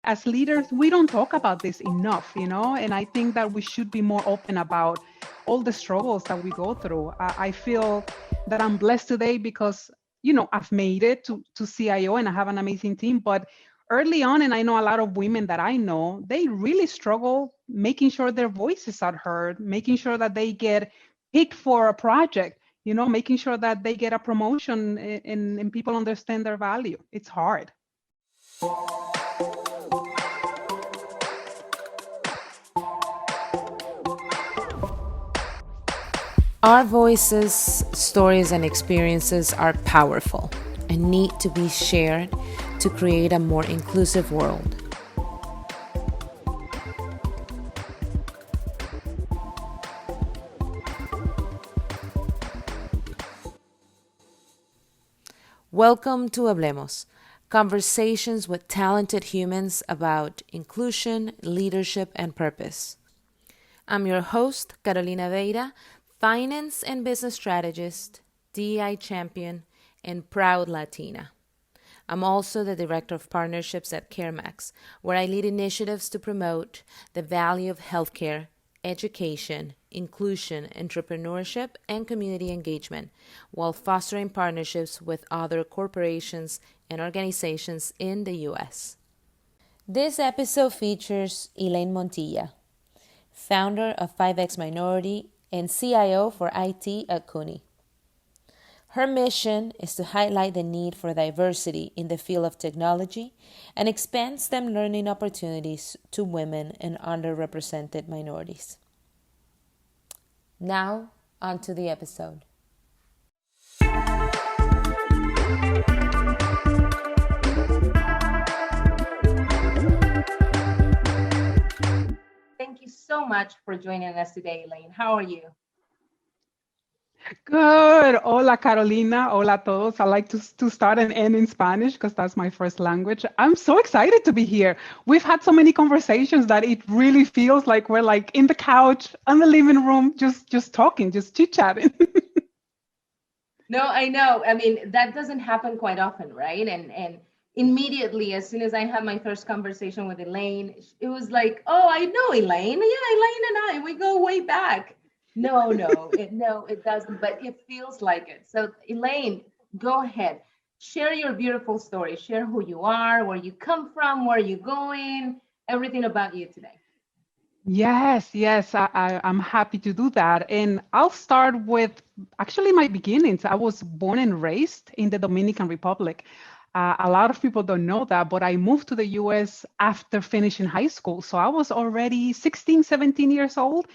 as leaders, we don't talk about this enough, and I think that we should be more open about all the struggles that we go through. I feel that I'm blessed today because, I've made it to CIO and I have an amazing team. But early on, and I know a lot of women that I know, they really struggle making sure their voices are heard, making sure that they get picked for a project, making sure that they get a promotion and people understand their value. It's hard. Our voices, stories, and experiences are powerful and need to be shared to create a more inclusive world. Welcome to Lemos, conversations with talented humans about inclusion, leadership, and purpose. I'm your host, Carolina Veira, finance and business strategist, DEI champion, and proud Latina. I'm also the director of partnerships at CareMax, where I lead initiatives to promote the value of healthcare, education, inclusion, entrepreneurship, and community engagement, while fostering partnerships with other corporations and organizations in the U.S. This episode features Elaine Montilla, founder of 5X Minority and CIO for IT at CUNY. Her mission is to highlight the need for diversity in the field of technology and expand STEM learning opportunities to women and underrepresented minorities. Now, on to the episode. Thank you so much for joining us today, Elaine. How are you? Good. Hola, Carolina. Hola a todos. I like to start and end in Spanish because that's my first language. I'm so excited to be here. We've had so many conversations that it really feels like we're like in the couch, in the living room, just talking, just chit-chatting. No, I know. I mean, that doesn't happen quite often, right? And immediately, as soon as I had my first conversation with Elaine, it was like, oh, I know Elaine. Yeah, Elaine and I, we go way back. No, it doesn't, but it feels like it. So Elaine, go ahead. Share your beautiful story. Share who you are, where you come from, where you're going, everything about you today. Yes, I'm happy to do that. And I'll start with actually my beginnings. I was born and raised in the Dominican Republic. A lot of people don't know that, but I moved to the US after finishing high school. So I was already 16, 17 years old.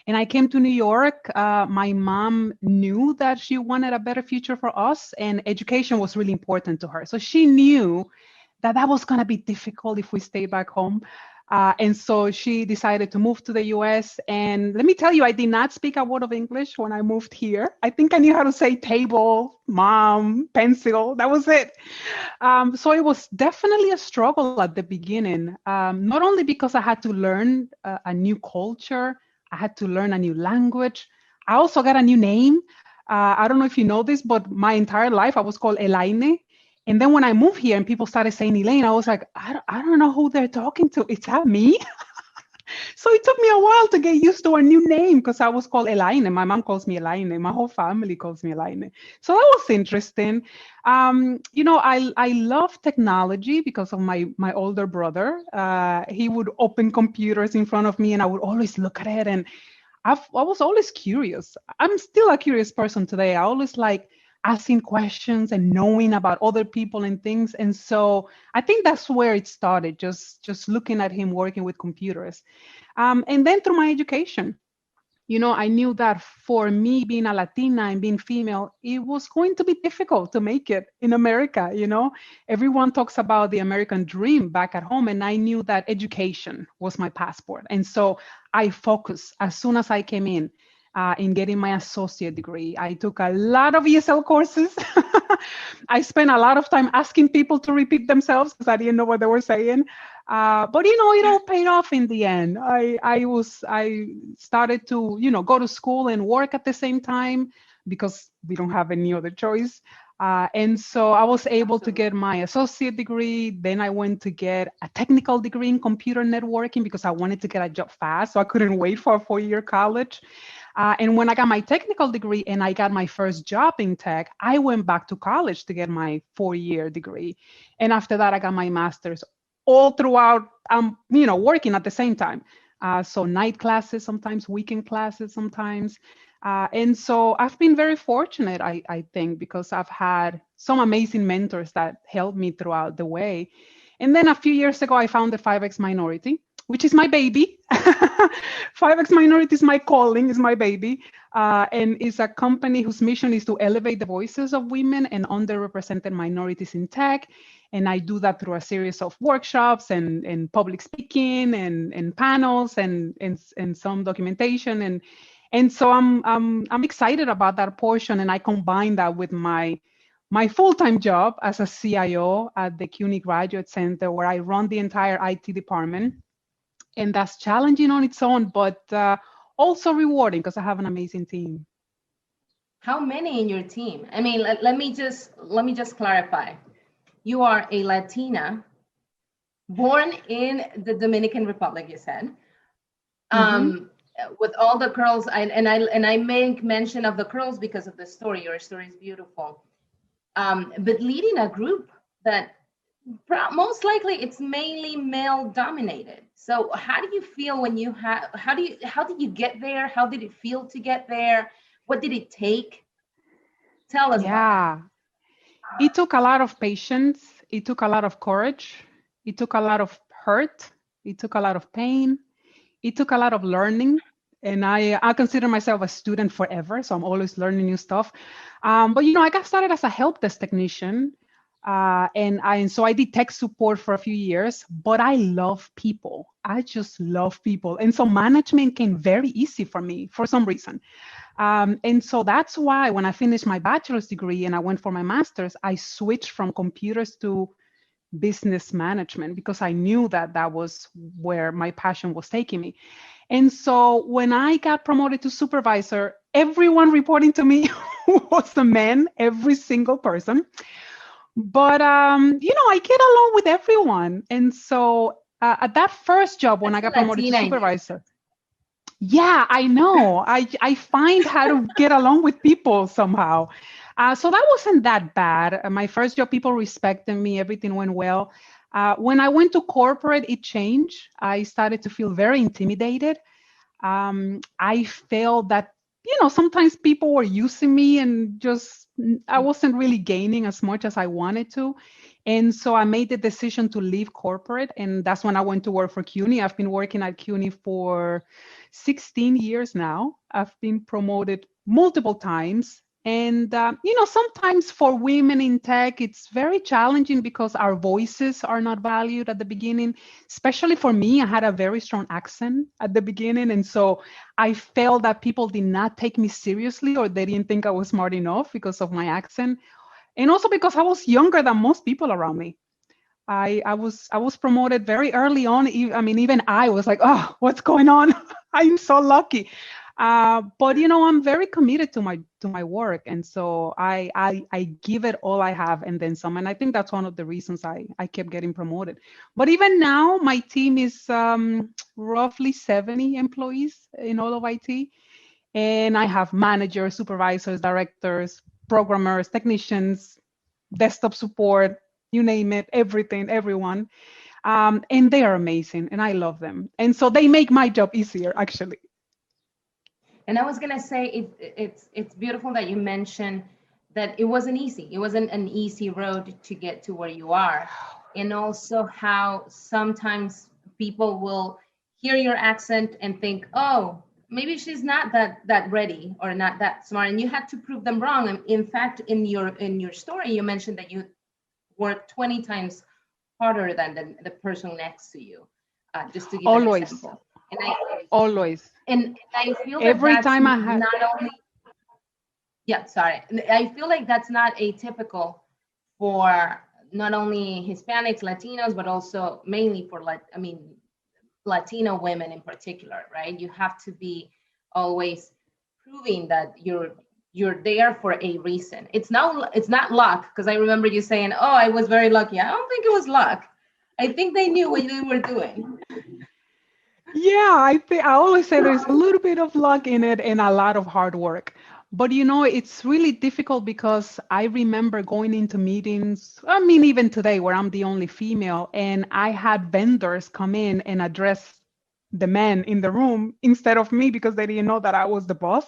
And I came to New York. My mom knew that she wanted a better future for us, and education was really important to her. So she knew that was going to be difficult if we stayed back home. And so she decided to move to the US. And let me tell you, I did not speak a word of English when I moved here. I think I knew how to say table, mom, pencil. That was it. So it was definitely a struggle at the beginning, not only because I had to learn a new culture, I had to learn a new language. I also got a new name. I don't know if you know this, but my entire life I was called Elaine. And then when I moved here and people started saying Elaine, I was like, I don't know who they're talking to. Is that me? So it took me a while to get used to a new name because I was called Elaine. My mom calls me Elaine. My whole family calls me Elaine. So that was interesting. I love technology because of my older brother. He would open computers in front of me and I would always look at it. And I was always curious. I'm still a curious person today. I always like asking questions and knowing about other people and things. And so I think that's where it started, just looking at him working with computers. And then through my education, I knew that for me being a Latina and being female, it was going to be difficult to make it in America. Everyone talks about the American dream back at home. And I knew that education was my passport. And so I focused as soon as I came in getting my associate degree. I took a lot of ESL courses. I spent a lot of time asking people to repeat themselves because I didn't know what they were saying. But it all paid off in the end. I started to, go to school and work at the same time because we don't have any other choice. And so I was able to get my associate degree. Then I went to get a technical degree in computer networking because I wanted to get a job fast. So I couldn't wait for a 4-year college. And when I got my technical degree and I got my first job in tech, I went back to college to get my 4-year degree. And after that, I got my master's all throughout, working at the same time. So night classes, sometimes weekend classes, sometimes. And so I've been very fortunate, I think, because I've had some amazing mentors that helped me throughout the way. And then a few years ago, I found the 5X Minority, which is my baby. 5X Minority is my calling, is my baby. And it's a company whose mission is to elevate the voices of women and underrepresented minorities in tech. And I do that through a series of workshops and public speaking and panels and some documentation. And so I'm excited about that portion. And I combine that with my full-time job as a CIO at the CUNY Graduate Center, where I run the entire IT department. And that's challenging on its own, but also rewarding because I have an amazing team. How many in your team? I mean, let me just clarify. You are a Latina, born in the Dominican Republic, you said. With all the curls, and I make mention of the curls because of the story. Your story is beautiful. But leading a group that most likely it's mainly male dominated. So how do you feel when you have, how did you get there? How did it feel to get there? What did it take? Tell us about that. It took a lot of patience. It took a lot of courage. It took a lot of hurt. It took a lot of pain. It took a lot of learning. And I consider myself a student forever. So I'm always learning new stuff. But, I got started as a help desk technician. And so I did tech support for a few years, but I love people. I just love people. And so management came very easy for me for some reason. And so that's why when I finished my bachelor's degree and I went for my master's, I switched from computers to business management because I knew that was where my passion was taking me. And so when I got promoted to supervisor, everyone reporting to me was a man, every single person. But, I get along with everyone. And so at that first job, when I got promoted to supervisor, yeah, I know. I find how to get along with people somehow. So that wasn't that bad. My first job, people respected me. Everything went well. When I went to corporate, it changed. I started to feel very intimidated. I felt that, sometimes people were using me and just, I wasn't really gaining as much as I wanted to. And so I made the decision to leave corporate. And that's when I went to work for CUNY. I've been working at CUNY for 16 years now. I've been promoted multiple times. And, sometimes for women in tech, it's very challenging because our voices are not valued at the beginning. Especially for me, I had a very strong accent at the beginning. And so I felt that people did not take me seriously or they didn't think I was smart enough because of my accent. And also because I was younger than most people around me. I was promoted very early on. Even I was like, oh, what's going on? I'm so lucky. But I'm very committed to my work, and so I give it all I have and then some. And I think that's one of the reasons I kept getting promoted. But even now, my team is roughly 70 employees in all of IT, and I have managers, supervisors, directors, programmers, technicians, desktop support, you name it, everything, everyone. And they are amazing, and I love them. And so they make my job easier, actually. And I was gonna say it's beautiful that you mentioned that it wasn't easy. It wasn't an easy road to get to where you are, and also how sometimes people will hear your accent and think, oh, maybe she's not that ready or not that smart, and you had to prove them wrong. And in fact, in your story, you mentioned that you worked 20 times harder than the person next to you, just to give an example. Always. And I feel that every that's time I have not only, yeah, sorry. I feel like that's not atypical for not only Hispanics, Latinos, but also mainly for Latino women in particular, right? You have to be always proving that you're you're there for a reason. It's not luck, because I remember you saying, oh, I was very lucky. I don't think it was luck. I think they knew what they were doing. Yeah, I always say there's a little bit of luck in it and a lot of hard work. But it's really difficult because I remember going into meetings, I mean, even today where I'm the only female, and I had vendors come in and address the men in the room instead of me because they didn't know that I was the boss.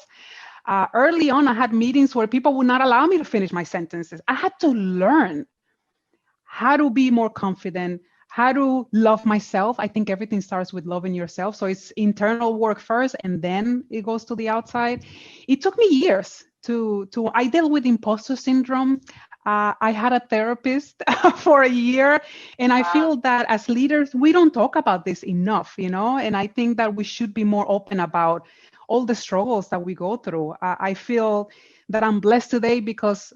Early on, I had meetings where people would not allow me to finish my sentences. I had to learn how to be more confident, how to love myself. I think everything starts with loving yourself. So it's internal work first, and then it goes to the outside. It took me years to I dealt with imposter syndrome. I had a therapist for a year, and I feel that as leaders, we don't talk about this enough, and I think that we should be more open about all the struggles that we go through. I feel that I'm blessed today because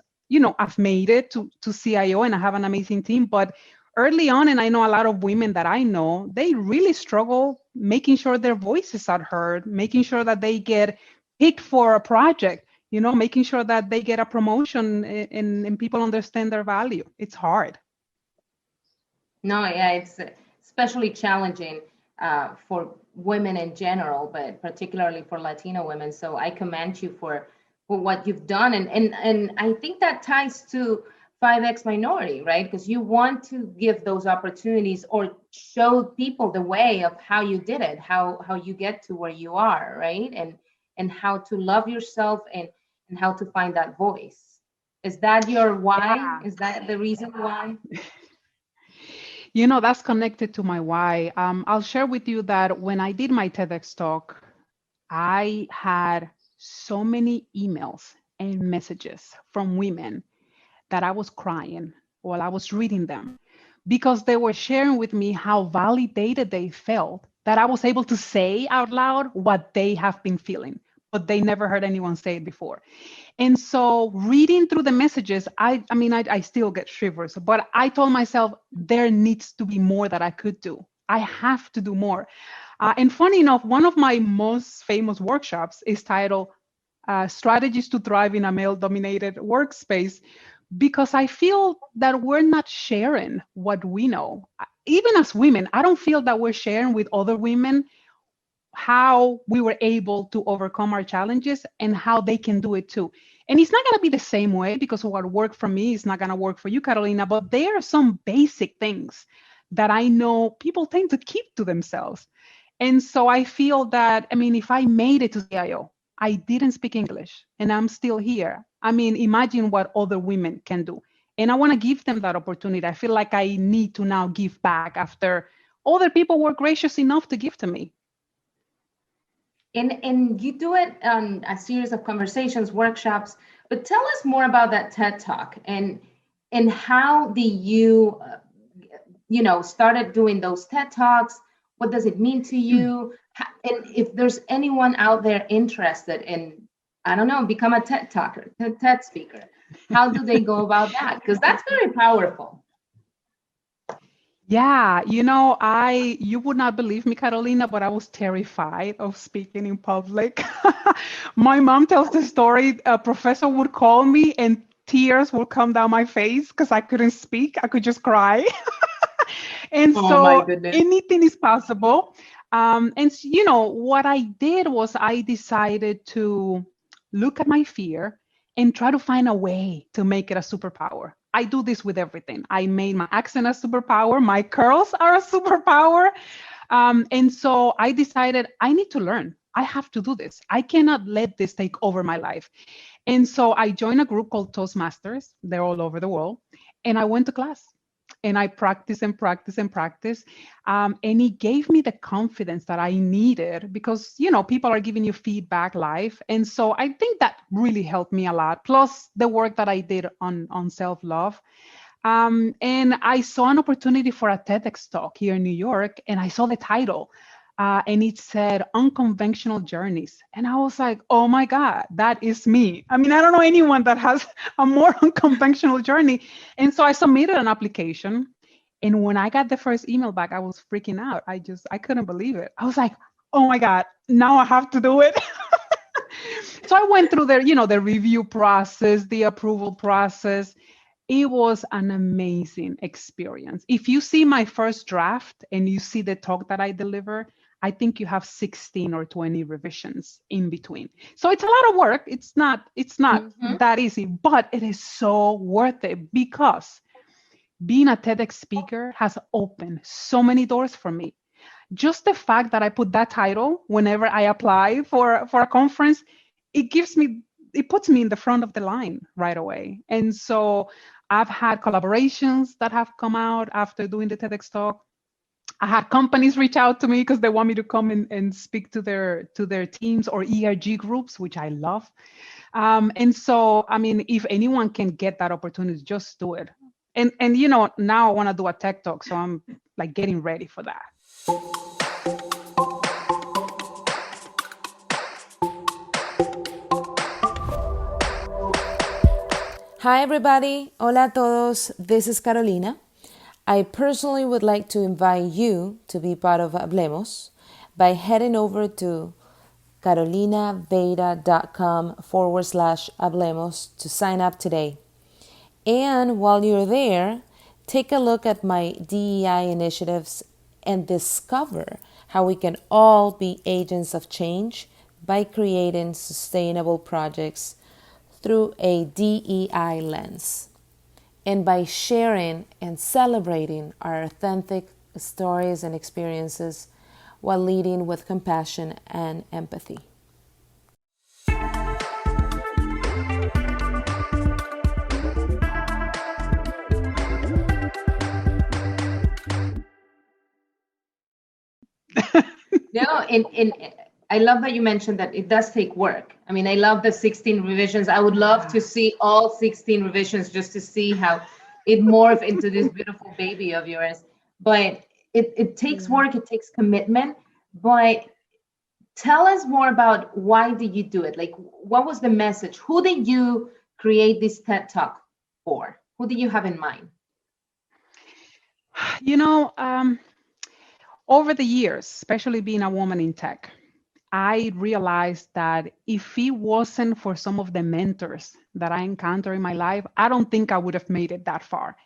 I've made it to CIO and I have an amazing team. But early on, and I know a lot of women that I know, they really struggle making sure their voices are heard, making sure that they get picked for a project, making sure that they get a promotion and people understand their value. It's hard. No, yeah, it's especially challenging for women in general, but particularly for Latino women. So I commend you for what you've done. And I think that ties to 5X minority, right? Because you want to give those opportunities or show people the way of how you did it, how you get to where you are, right? And how to love yourself and how to find that voice. Is that your why? Yeah. Is that the reason why? That's connected to my why. I'll share with you that when I did my TEDx talk, I had so many emails and messages from women that I was crying while I was reading them because they were sharing with me how validated they felt that I was able to say out loud what they have been feeling, but they never heard anyone say it before. And so reading through the messages, I still get shivers, but I told myself there needs to be more that I could do. I have to do more. And funny enough, one of my most famous workshops is titled Strategies to Thrive in a Male-Dominated Workspace, because I feel that we're not sharing what we know. Even as women, I don't feel that we're sharing with other women how we were able to overcome our challenges and how they can do it too. And it's not going to be the same way because what worked for me is not going to work for you, Carolina, but there are some basic things that I know people tend to keep to themselves. And so I feel that, if I made it to CIO, I didn't speak English and I'm still here. Imagine what other women can do. And I want to give them that opportunity. I feel like I need to now give back after other people were gracious enough to give to me. And you do it on a series of conversations, workshops, but tell us more about that TED Talk and how do you, started doing those TED Talks. What does it mean to you? And if there's anyone out there interested in, I don't know, become a TED Talker, TED speaker, how do they go about that? Because that's very powerful. Yeah, you would not believe me, Carolina, but I was terrified of speaking in public. My mom tells the story, a professor would call me and tears would come down my face because I couldn't speak. I could just cry. And so anything is possible. And what I did was I decided to look at my fear and try to find a way to make it a superpower. I do this with everything. I made my accent a superpower. My curls are a superpower. And so I decided I need to learn. I have to do this. I cannot let this take over my life. And so I joined a group called Toastmasters. They're all over the world. And I went to class. And I practice and practice and practice. And it gave me the confidence that I needed because, people are giving you feedback live. And so I think that really helped me a lot. Plus the work that I did on self-love. And I saw an opportunity for a TEDx talk here in New York. And I saw the title. And it said Unconventional Journeys. And I was like, oh my God, that is me. I don't know anyone that has a more unconventional journey. And so I submitted an application. And when I got the first email back, I was freaking out. I couldn't believe it. I was like, oh my God, now I have to do it. So I went through the review process, the approval process. It was an amazing experience. If you see my first draft and you see the talk that I deliver, I think you have 16 or 20 revisions in between. So it's a lot of work. It's not that easy, but it is so worth it because being a TEDx speaker has opened so many doors for me. Just the fact that I put that title whenever I apply for a conference, it puts me in the front of the line right away. And so I've had collaborations that have come out after doing the TEDx talk. I had companies reach out to me because they want me to come and speak to their teams or ERG groups, which I love. And so, I mean, if anyone can get that opportunity, just do it. And now I want to do a tech talk, so I'm like getting ready for that. Hi everybody, hola a todos, this is Carolina. I personally would like to invite you to be part of Hablemos by heading over to carolinaveda.com/Hablemos to sign up today. And while you're there, take a look at my DEI initiatives and discover how we can all be agents of change by creating sustainable projects through a DEI lens, and by sharing and celebrating our authentic stories and experiences while leading with compassion and empathy. No, and I love that you mentioned that it does take work. I mean, I love the 16 revisions. I would love to see all 16 revisions just to see how it morphed into this beautiful baby of yours. But it takes work, it takes commitment. But tell us more about why did you do it? Like, what was the message? Who did you create this TED Talk for? Who did you have in mind? Over the years, especially being a woman in tech, I realized that if it wasn't for some of the mentors that I encountered in my life, I don't think I would have made it that far.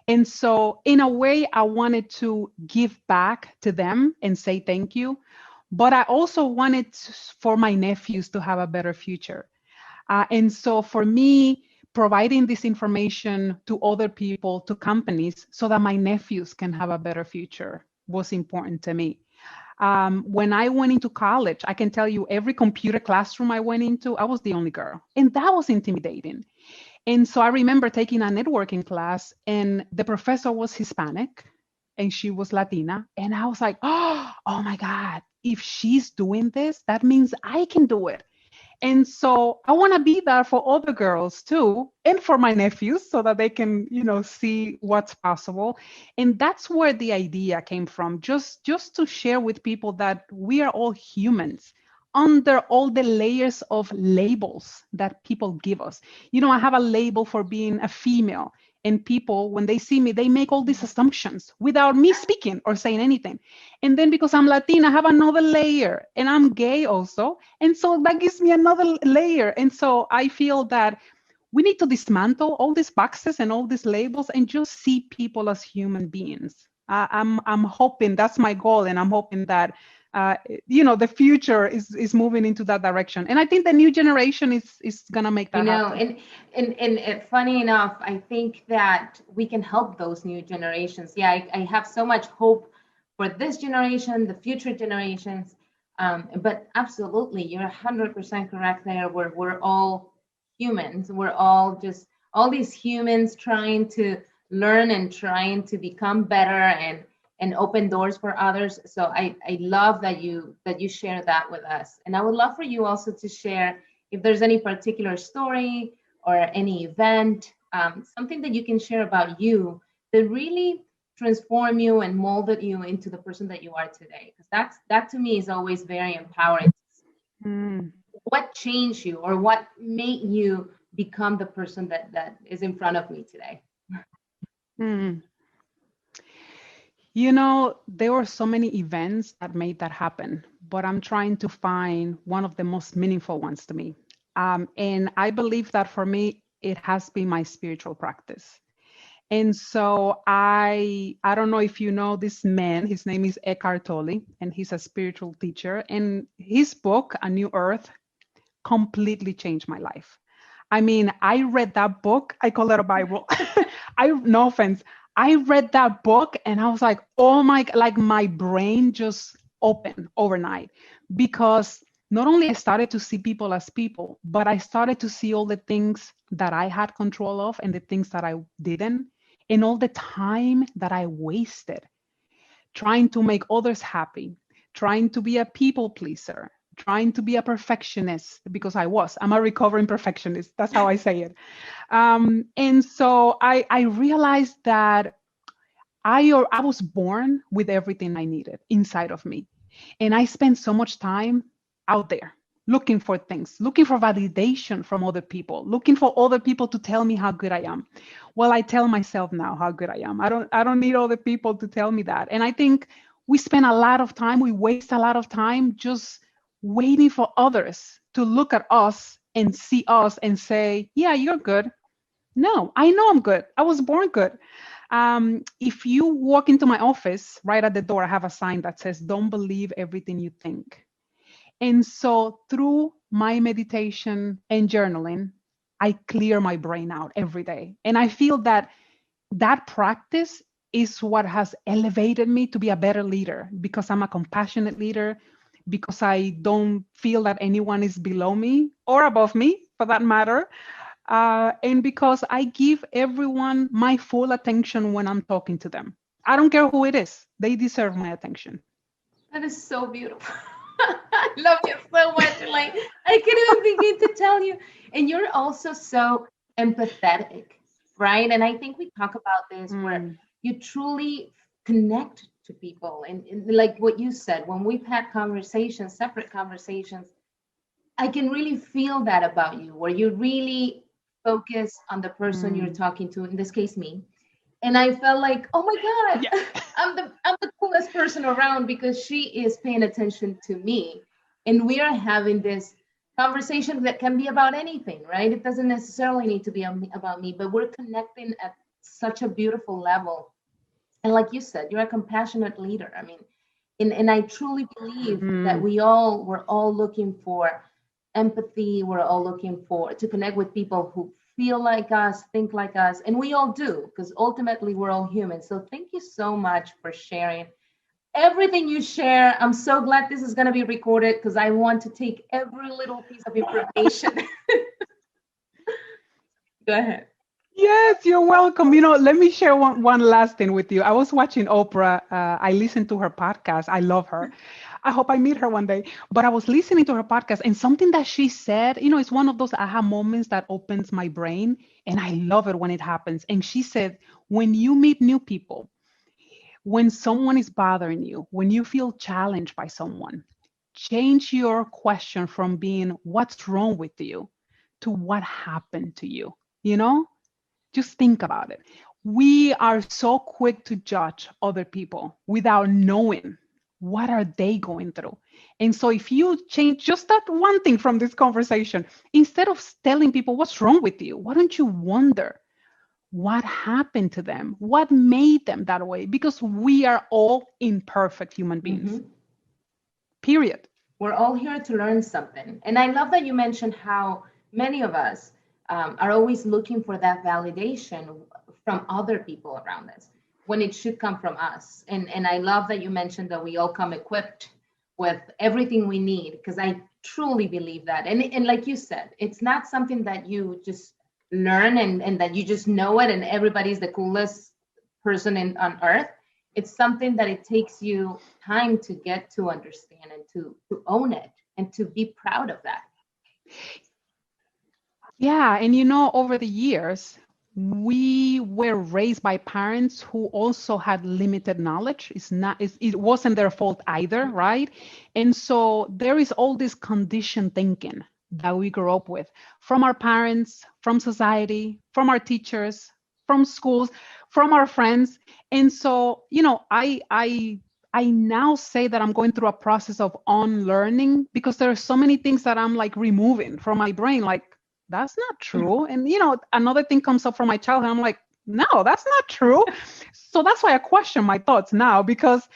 And so in a way, I wanted to give back to them and say thank you. But I also wanted for my nephews to have a better future. And so for me, providing this information to other people, to companies, so that my nephews can have a better future was important to me. When I went into college, I can tell you every computer classroom I went into, I was the only girl. And that was intimidating. And so I remember taking a networking class and the professor was Hispanic and she was Latina. And I was like, oh my God, if she's doing this, that means I can do it. And so I want to be there for other girls too, and for my nephews so that they can, see what's possible. And that's where the idea came from, just to share with people that we are all humans under all the layers of labels that people give us. I have a label for being a female. And people, when they see me, they make all these assumptions without me speaking or saying anything. And then because I'm Latina, I have another layer, and I'm gay also. And so that gives me another layer. And so I feel that we need to dismantle all these boxes and all these labels and just see people as human beings. I'm hoping that's my goal. And I'm hoping that the future is moving into that direction. And I think the new generation is going to make that happen. And funny enough, I think that we can help those new generations. Yeah, I have so much hope for this generation, the future generations. But absolutely, you're 100% correct there. We're all humans. We're all these humans trying to learn and trying to become better and open doors for others. So I love that you share that with us. And I would love for you also to share if there's any particular story or any event, something that you can share about you that really transformed you and molded you into the person that you are today. Because that to me is always very empowering. What changed you or what made you become the person that is in front of me today? There were so many events that made that happen, but I'm trying to find one of the most meaningful ones to me. And I believe that for me, it has been my spiritual practice. And so I don't know if you know this man, his name is Eckhart Tolle, and he's a spiritual teacher. And his book, A New Earth, completely changed my life. I mean, I read that book. I call it a Bible. No offense. I read that book and I was like, oh my, like my brain just opened overnight, because not only I started to see people as people, but I started to see all the things that I had control of and the things that I didn't, and all the time that I wasted trying to make others happy, trying to be a people pleaser, trying to be a perfectionist, because I'm a recovering perfectionist. That's how I say it. And so I realized that I was born with everything I needed inside of me. And I spent so much time out there looking for things, looking for validation from other people, looking for other people to tell me how good I am. Well, I tell myself now how good I am. I don't need other people to tell me that. And I think we spend a lot of time, we waste a lot of time just waiting for others to look at us and see us and say, yeah, you're good. No, I know I'm good. I was born good. If you walk into my office, right at the door, I have a sign that says, don't believe everything you think. And so through my meditation and journaling, I clear my brain out every day. And I feel that that practice is what has elevated me to be a better leader, because I'm a compassionate leader, because I don't feel that anyone is below me or above me for that matter. And because I give everyone my full attention when I'm talking to them. I don't care who it is, they deserve my attention. That is so beautiful. I love you so much, Elaine. I can't even begin to tell you. And you're also so empathetic, right? And I think we talk about this where you truly connect to people. And like what you said, when we've had conversations, separate conversations, I can really feel that about you, where you really focus on the person you're talking to, in this case, me. And I felt like, oh my God, Yeah. I'm the coolest person around, because she is paying attention to me. And we are having this conversation that can be about anything, right? It doesn't necessarily need to be about me, but we're connecting at such a beautiful level. And like you said, you're a compassionate leader. I mean, and I truly believe that we're all looking for empathy. We're all looking for to connect with people who feel like us, think like us, and we all do, because ultimately we're all human. So thank you so much for sharing everything you share. I'm so glad this is going to be recorded, because I want to take every little piece of information. Go ahead. Yes, you're welcome. Let me share one last thing with you. I was watching Oprah. I listened to her podcast. I love her. I hope I meet her one day. But I was listening to her podcast, and something that she said, it's one of those aha moments that opens my brain. And I love it when it happens. And she said, when you meet new people, when someone is bothering you, when you feel challenged by someone, change your question from being, what's wrong with you, to what happened to you, you know? Just think about it. We are so quick to judge other people without knowing what are they going through. And so if you change just that one thing from this conversation, instead of telling people what's wrong with you, why don't you wonder what happened to them? What made them that way? Because we are all imperfect human beings. Period. We're all here to learn something. And I love that you mentioned how many of us are always looking for that validation from other people around us, when it should come from us. And I love that you mentioned that we all come equipped with everything we need, because I truly believe that. And like you said, it's not something that you just learn and that you just know it and everybody's the coolest person on earth. It's something that it takes you time to get to understand and to own it and to be proud of that. Yeah, and over the years, we were raised by parents who also had limited knowledge. It wasn't their fault either, right? And so there is all this conditioned thinking that we grew up with from our parents, from society, from our teachers, from schools, from our friends. And so, I now say that I'm going through a process of unlearning because there are so many things that I'm like removing from my brain. Like, that's not true. And, another thing comes up from my childhood. I'm like, no, that's not true. So that's why I question my thoughts now, because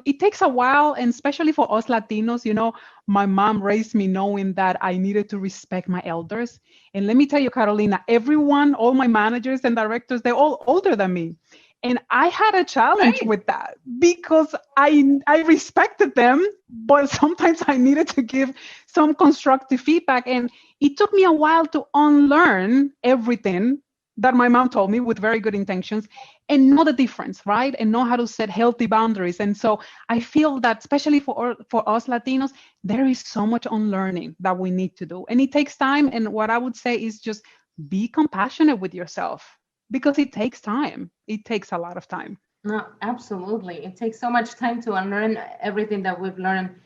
it takes a while. And especially for us Latinos, my mom raised me knowing that I needed to respect my elders. And let me tell you, Carolina, everyone, all my managers and directors, they're all older than me. And I had a challenge Right. with that because I respected them, but sometimes I needed to give some constructive feedback. And it took me a while to unlearn everything that my mom told me with very good intentions and know the difference, right? And know how to set healthy boundaries. And so I feel that especially for us Latinos, there is so much unlearning that we need to do. And it takes time. And what I would say is just be compassionate with yourself because it takes time. It takes a lot of time. No, absolutely. It takes so much time to unlearn everything that we've learned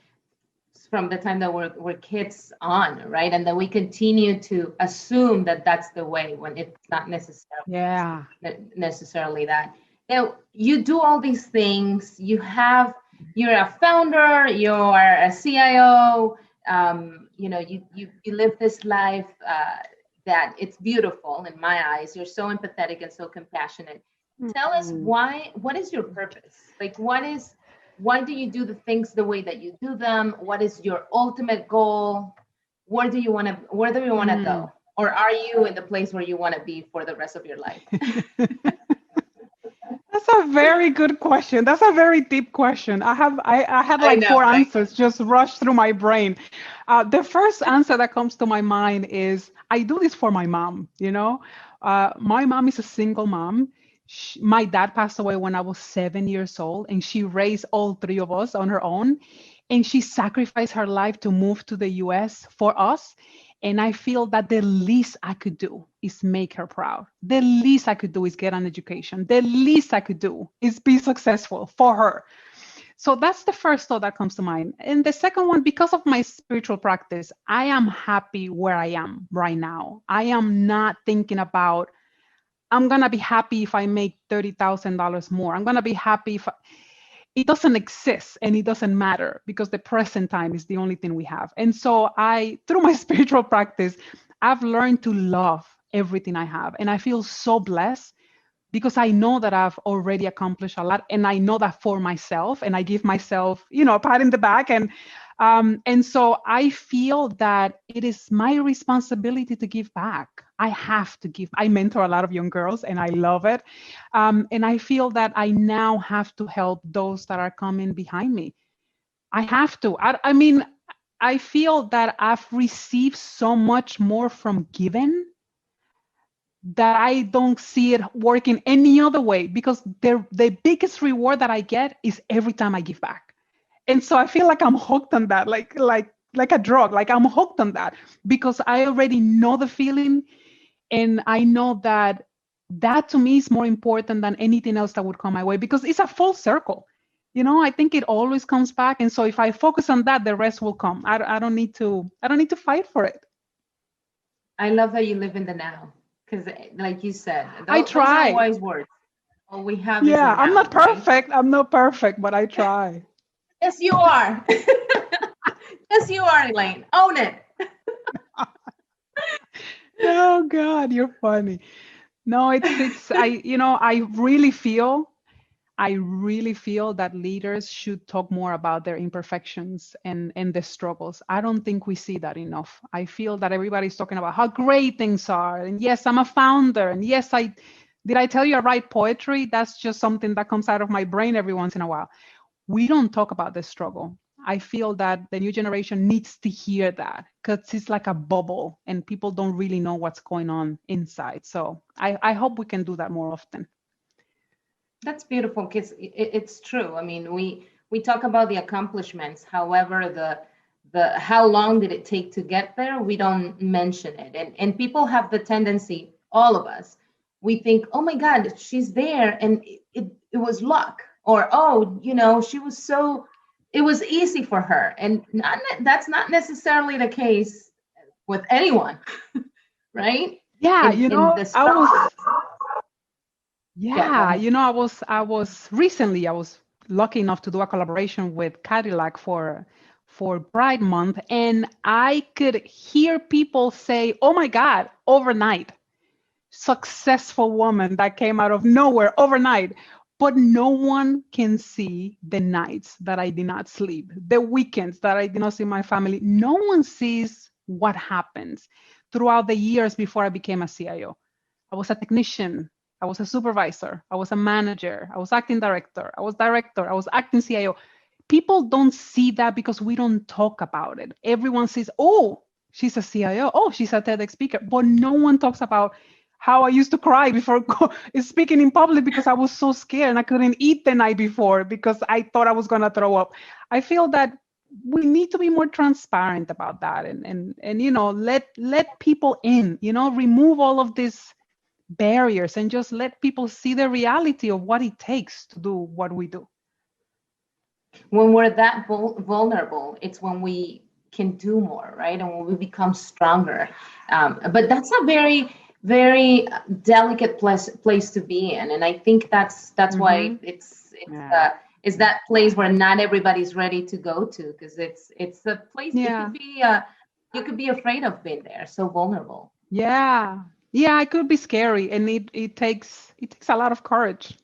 from the time that we're kids on, right? And then we continue to assume that that's the way when it's not Yeah. necessarily that. Now, you do all these things. You're a founder. You're a CIO. You live this life that it's beautiful in my eyes. You're so empathetic and so compassionate. Tell us what is your purpose? Like, why do you do the things the way that you do them? What is your ultimate goal? Where do you want to go? Or are you in the place where you want to be for the rest of your life? That's a very good question. That's a very deep question. I had I like know, four right? answers just rush through my brain. The first answer that comes to my mind is I do this for my mom. My mom is a single mom. My dad passed away when I was 7 years old, and she raised all three of us on her own. And she sacrificed her life to move to the US for us. And I feel that the least I could do is make her proud. The least I could do is get an education. The least I could do is be successful for her. So that's the first thought that comes to mind. And the second one, because of my spiritual practice, I am happy where I am right now. I am not thinking about, I'm going to be happy if I make $30,000 more. I'm going to be happy if it doesn't exist and it doesn't matter because the present time is the only thing we have. And so through my spiritual practice, I've learned to love everything I have. And I feel so blessed because I know that I've already accomplished a lot, and I know that for myself, and I give myself, a pat in the back. And so I feel that it is my responsibility to give back. I have to give. I mentor a lot of young girls, and I love it. And I feel that I now have to help those that are coming behind me. I have to. I mean, I feel that I've received so much more from giving that I don't see it working any other way, because the biggest reward that I get is every time I give back. And so I feel like I'm hooked on that, like a drug, like I'm hooked on that because I already know the feeling, and I know that to me is more important than anything else that would come my way, because it's a full circle. I think it always comes back. And so if I focus on that, the rest will come. I don't need to fight for it. I love that you live in the now, because, like you said, I those are try. wise words. All we have is the Yeah, now. I'm not Right? perfect. I'm not perfect, but I try. Yes, you are. Yes, you are, Elaine. Own it. Oh God, you're funny. No, it's I really feel that leaders should talk more about their imperfections and the struggles. I don't think we see that enough. I feel that everybody's talking about how great things are. And yes, I'm a founder. And yes, I tell you I write poetry? That's just something that comes out of my brain every once in a while. We don't talk about the struggle. I feel that the new generation needs to hear that, because it's like a bubble and people don't really know what's going on inside. So I hope we can do that more often. That's beautiful, because it's true. I mean, we talk about the accomplishments. However, the how long did it take to get there, we don't mention it. And people have the tendency, all of us, we think, oh my God, she's there and it was luck. Or, oh, it was easy for her. And that's not necessarily the case with anyone, right? Yeah, In the I struggle. was Yeah, go Yeah, ahead. I was recently, I was lucky enough to do a collaboration with Cadillac for Pride Month, and I could hear people say, "Oh my God, overnight, successful woman that came out of nowhere overnight." But no one can see the nights that I did not sleep, the weekends that I did not see my family. No one sees what happens throughout the years before I became a CIO. I was a technician. I was a supervisor. I was a manager. I was acting director. I was director. I was acting CIO. People don't see that because we don't talk about it. Everyone says, "Oh, she's a CIO. Oh, she's a TEDx speaker." But no one talks about how I used to cry before speaking in public because I was so scared and I couldn't eat the night before because I thought I was going to throw up. I feel that we need to be more transparent about that and you know, let people in, you know, remove all of these barriers and just let people see the reality of what it takes to do what we do. When we're that vulnerable, it's when we can do more, right? And when we become stronger. But that's a very, very delicate place to be in. And I think that's why it's that place where not everybody's ready to go to, because it's a place you could be afraid of being there, so vulnerable. Yeah, it could be scary, and it takes a lot of courage.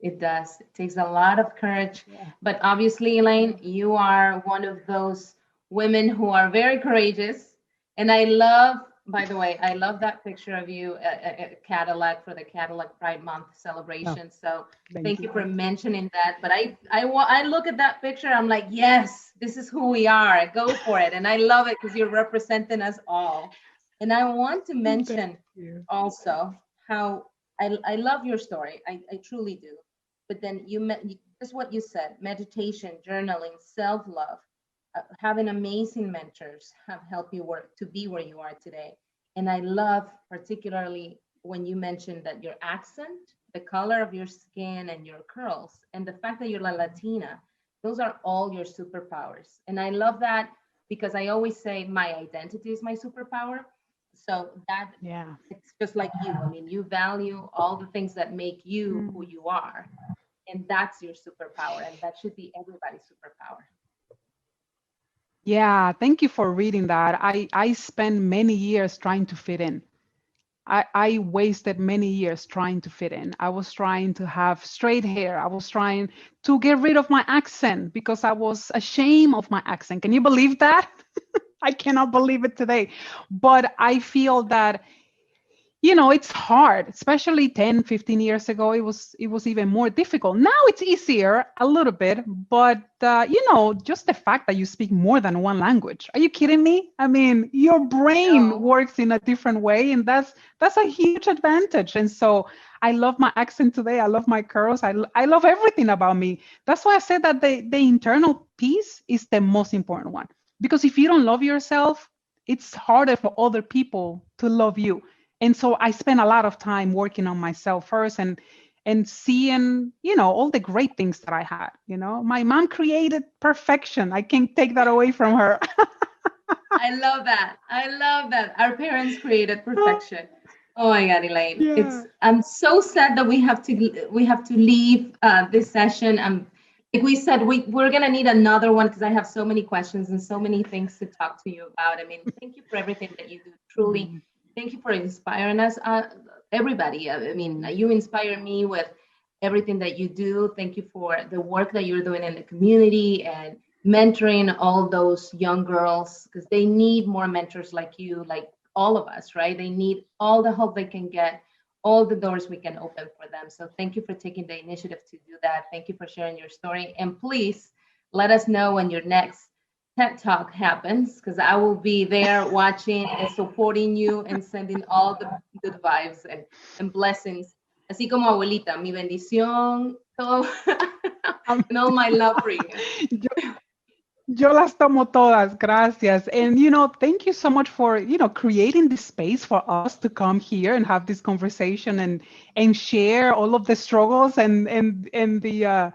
It does. It takes a lot of courage. Yeah. But obviously, Elaine, you are one of those women who are very courageous. And I love, by the way, I love that picture of you at Cadillac for the Cadillac Pride Month celebration. So thank you for mentioning that. But I look at that picture, I'm like, yes, this is who we are. Go for it. And I love it because you're representing us all. And I want to mention also how I love your story. I truly do. But then just what you said, meditation, journaling, self-love, having amazing mentors have helped you work to be where you are today. And I love particularly when you mentioned that your accent, the color of your skin and your curls, and the fact that you're a Latina, those are all your superpowers. And I love that because I always say my identity is my superpower. So that it's just like you. I mean, you value all the things that make you who you are. And that's your superpower. And that should be everybody's superpower. Yeah, thank you for reading that. I spent many years trying to fit in. I wasted many years trying to fit in. I was trying to have straight hair. I was trying to get rid of my accent because I was ashamed of my accent. Can you believe that? I cannot believe it today. But I feel that, you know, it's hard, especially 10, 15 years ago, it was even more difficult. Now it's easier a little bit, but, you know, just the fact that you speak more than one language. Are you kidding me? I mean, your brain works in a different way, and that's a huge advantage. And so I love my accent today. I love my curls. I love everything about me. That's why I said that the internal piece is the most important one. Because if you don't love yourself, it's harder for other people to love you. And so I spent a lot of time working on myself first and seeing, you know, all the great things that I had. You know, my mom created perfection. I can't take that away from her. I love that. I love that. Our parents created perfection. Oh my God, Elaine. Yeah. I'm so sad that we have to leave this session. Like we said, we're going to need another one because I have so many questions and so many things to talk to you about. I mean, thank you for everything that you do. Truly, thank you for inspiring us, everybody. I mean, you inspire me with everything that you do. Thank you for the work that you're doing in the community and mentoring all those young girls because they need more mentors like you, like all of us, right? They need all the help they can get, all the doors we can open for them. So thank you for taking the initiative to do that. Thank you for sharing your story. And please let us know when your next TED Talk happens, because I will be there watching and supporting you and sending all the good vibes and blessings. Así como abuelita, mi bendición, todo, and all my love for you. Yo las tomo todas, gracias. And, you know, thank you so much for, you know, creating this space for us to come here and have this conversation and share all of the struggles and the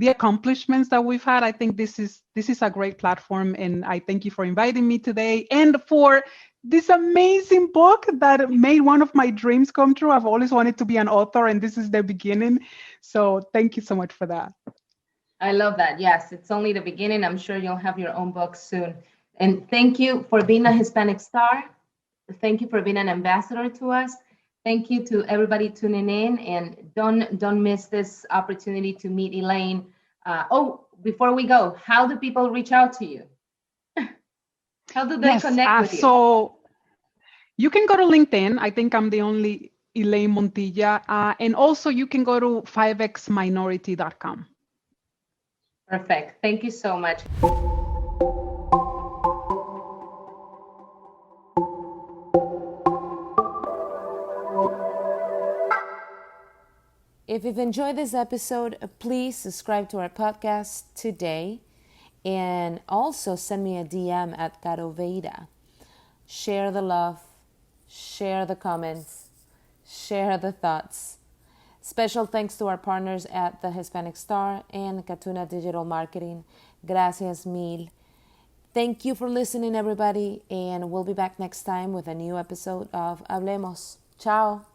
accomplishments that we've had. I think this is a great platform, and I thank you for inviting me today and for this amazing book that made one of my dreams come true. I've always wanted to be an author, and this is the beginning. So thank you so much for that. I love that. Yes, it's only the beginning. I'm sure you'll have your own book soon. And thank you for being a Hispanic Star. Thank you for being an ambassador to us. Thank you to everybody tuning in, and don't miss this opportunity to meet Elaine. Before we go, how do people reach out to you? How do they connect with you? So you can go to LinkedIn. I think I'm the only Elaine Montilla. And also you can go to 5xminority.com. Perfect. Thank you so much. If you've enjoyed this episode, please subscribe to our podcast today, and also send me a DM at Caro Veira. Share the love, share the comments, share the thoughts. Special thanks to our partners at the Hispanic Star and Catuna Digital Marketing. Gracias mil. Thank you for listening, everybody, and we'll be back next time with a new episode of Hablemos. Ciao.